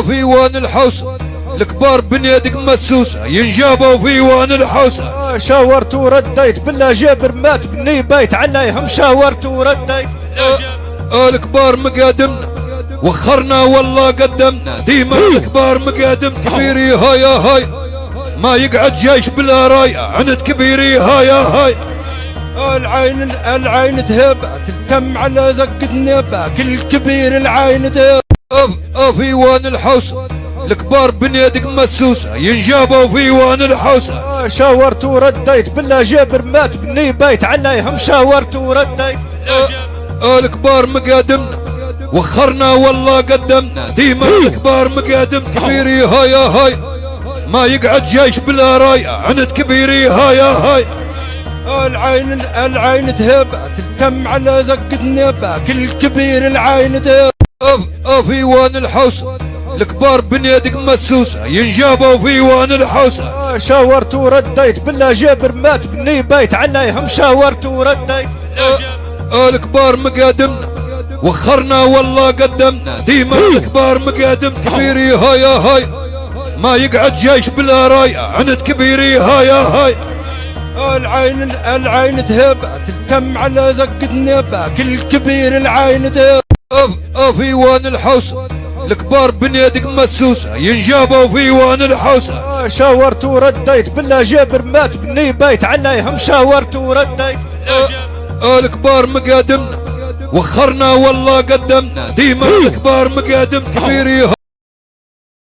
في وان الحوس الكبار بنيادك مسوسة ينجابوا في وان الحوسة. شاورت ورديت بالله جابر مات بني بيت عليهم شاورت ورديت. الكبار مقادمنا وخرنا والله قدمنا ديما الكبار مقادم كبيري هاي هاي ما يقعد جيش بلا راية عند كبيري هاي هاي. العين تهب تلتم على زقة نبا كل كبير العين تهب. في وان الحوسة الكبار بنيادك مسوسة ينجابوا في وان الحوسة. شاورت ورديت بالله جابر مات بني بيت عليهم شاورت ورديت. الكبار مقادمنا وخرنا والله قدمنا ديما الكبار مقادم كبيري هاي هاي ما يقعد جيش بلا راية عند كبيري هاي هاي. العين تهب تلتم على زقة نبا كل كبير العين تهب. في وان الحوسة الكبار بنيادك مسوسة ينجابوا في وان الحوسة. شاورت ورديت بالله جابر مات بني بيت عليهم شاورت ورديت. الكبار مقادمنا وخرنا والله قدمنا ديما الكبار مقادم كبيري هاي هاي ما يقعد جيش بلا راية عند كبيري هاي هاي. العين تهب تلتم على زقة نبا كل كبير العين تهب. في وان الحوسة الكبار بنيادك مسوسة ينجابوا في وان الحوسة. شاورت ورديت بالله جابر مات بني بيت عليهم شاورت ورديت. الكبار مقادمنا وخرنا والله قدمنا ديما الكبار مقادم كبيري